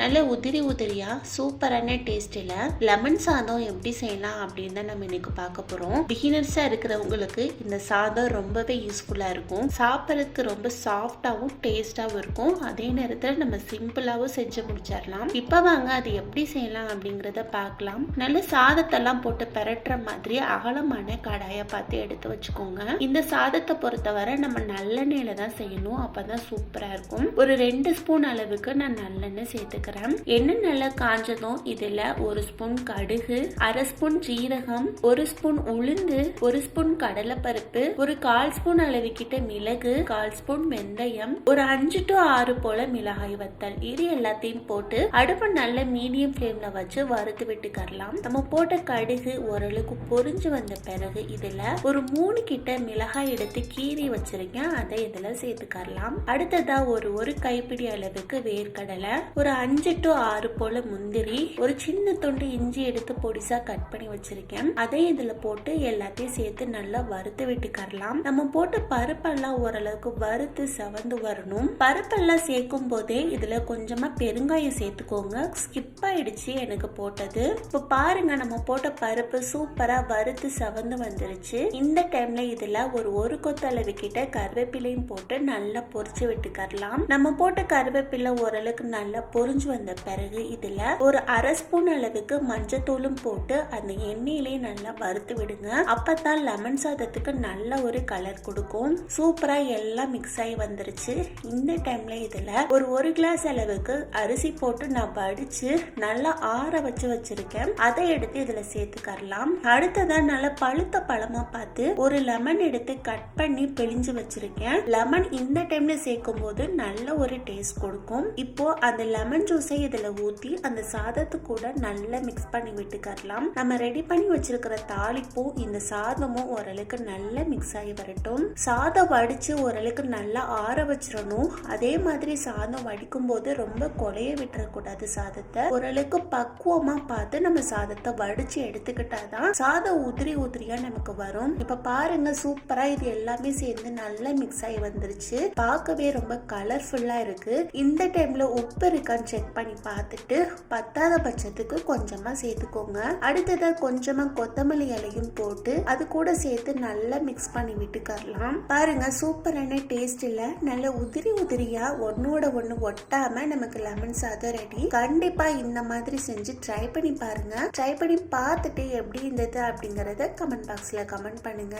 நல்ல உதிரி உதிரியா சூப்பரான டேஸ்டில் லெமன் சாதம் எப்படி செய்யலாம் அப்படின்னு தான் நம்ம இன்னைக்கு பார்க்க போறோம். பிகினர்ஸா இருக்கிறவங்களுக்கு இந்த சாதம் ரொம்பவே யூஸ்ஃபுல்லா இருக்கும். சாப்பிட்றதுக்கு ரொம்ப சாஃப்டாகவும் டேஸ்டாகவும் இருக்கும். அதே நேரத்தில் நம்ம சிம்பிளாகவும் செஞ்சு முடிச்சிடலாம். இப்போ வாங்க அது எப்படி செய்யலாம் அப்படிங்கிறத பார்க்கலாம். நல்ல சாதத்தெல்லாம் போட்டு பெரட்டுற மாதிரி அகலமான கடாயை பார்த்து எடுத்து வச்சுக்கோங்க. இந்த சாதத்தை பொறுத்தவரை நம்ம நல்லெண்ணெயில தான் செய்யணும். அப்பதான் சூப்பரா இருக்கும். ஒரு 2 ஸ்பூன் அளவுக்கு நான் நல்லெண்ணெய் சேர்த்துக்கிறேன். எண்ணெய் நல்லா காஞ்சதும் இதுல 1 ஸ்பூன் கடுகு, 1/2 ஸ்பூன் ஜீரகம், 1 ஸ்பூன் உளுந்து, 1 ஸ்பூன் கடலைப்பருப்பு, ஒரு 1/4 ஸ்பூன் அளவுக்கிட்ட மிளகு, 1/4 ஸ்பூன் வெந்தயம், ஒரு 5 to 6 போல மிளகாய் வத்தல், இது எல்லாத்தையும் போட்டு அடுப்பு நல்ல மீடியம் ஃப்ளேம்ல வச்சு வறுத்து விட்டுக்கரலாம். நம்ம போட்ட கடுகு ஓரளவுக்கு பொரிஞ்சு வந்த பிறகு இதுல ஒரு 3 கிட்ட மிளகாய் எடுத்து கீறி வச்சிருக்கேன். அதை இதுல சேர்த்துக்கரலாம். அடுத்ததா ஒரு கைப்பிடி அளவுக்கு வேர்க்கடலை, ஒரு 5 to 6 போல முந்திரி, ஒரு சின்ன துண்டு இஞ்சி எடுத்து பொடிசா கட் பண்ணி வச்சிருக்கேன். அதை இதுல போட்டு எல்லாத்தையும் சேர்த்து நல்லா வறுத்து விட்டுக்கரலாம். நம்ம போட்ட பருப்பெல்லாம் ஓரளவுக்கு வறுத்து செவந்து வரணும். பருப்பெல்லாம் சேர்க்கும் போதே இதுல கொஞ்சமா பெருங்காயம் சேர்த்துக்கோங்க. ஸ்கிப் ஆயிடுச்சு எனக்கு போட்டது. இப்போ பாருங்க, நம்ம போட்ட பருப்பு சூப்பரா வறுத்து செவந்து வந்துருச்சு. இந்த டைம்ல இதுல ஒரு கொத்தளவு கிட்ட கருவேப்பிலையும் போட்டு நல்லா பொரிச்சு விட்டுக்கரலாம். நம்ம போட்ட கருவேப்பிலை ஓரளவுக்கு நல்லா பொரிஞ்சு வந்த பிறகு இதுல ஒரு 1/2 ஸ்பூன் அளவுக்கு மஞ்சத்தூளும் போட்டு அந்த எண்ணெயிலேயே நல்லா வறுத்து விடுங்க. அப்பதான் லெமன் சாதத்துக்கு நல்ல ஒரு கலர் கொடுக்கும். சூப்பரா எல்லாம் மிக்ஸ் ஆகி வந்துருச்சு. இந்த டைம்ல இதுல ஒரு கிளாஸ் அளவுக்கு அரிசி போட்டு நான் வடிச்சு நல்லா ஆற வச்சிருக்கேன். அதை எடுத்து இதுல சேர்த்துக்கரலாம். அடுத்ததா நல்லா பழுத்த பழமா பார்த்து ஒரு லெமன் எடுத்து கட் பண்ணி பிழிஞ்சு வச்சிருக்கேன். லெமன் இந்த டைம்ல சேர்க்கும் போது நல்ல ஒரு டேஸ்ட் கொடுக்கும். இப்போ அந்த லெமன் ஜூஸை இதுல ஊத்தி அந்த சாதத்து கூட நல்லா மிக்ஸ் பண்ணி விட்டுக்கரலாம். நம்ம ரெடி பண்ணி வச்சிருக்கிற தாளிப்பும் இந்த சாதமும் ஓரளவுக்கு நல்லா மிக்ஸ் ஆகி வரட்டும். சாதம் வடிச்சு ஓரளவுக்கு நல்லா ஆற வச்சிடணும். அதே மாதிரி சாதம் வடிக்கும் போது ரொம்ப கொலைய விட்டுறக்கூடாது. சாதத்தை ஓரளவுக்கு பக்குவமா பார்த்து நம்ம சாதத்தை வடிச்சு எடுத்துக்கிட்டாதான் சாதம் உதிரியா நமக்கு வரும். இப்ப பாருங்க, சூப்பரா இது எல்லாமே சேர்ந்து நல்லா மிக்ஸ் ஆகி வந்துருச்சு. பார்க்கவே ரொம்ப கலர்ஃபுல்லா இருக்கு. இந்த டைம்ல உப்பு இருக்கான்னு செக் பண்ணி பார்த்துட்டு பத்தாத பட்சத்துக்கு கொஞ்சமா சேர்த்துக்கோங்க. அடுத்ததா கொஞ்சமா கொத்தமல்லி இலையும் போட்டு அது கூட சேர்த்து நல்லா மிக்ஸ் பண்ணி விட்டுக்கரலாம். பாருங்க, சூப்பரான டேஸ்ட்ல நல்ல உதிரியா ஒன்னோட ஒண்ணு ஒட்டாம நமக்கு லெமன் சாதம் ரெடி. கண்டிப்பா இந்த மாதிரி செஞ்சு ட்ரை பண்ணி பாருங்க. ட்ரை பண்ணி பார்த்துட்டு எப்படி இருந்தது அப்படிங்கறத கமெண்ட் பாக்ஸ்ல கமெண்ட் பண்ணுங்க.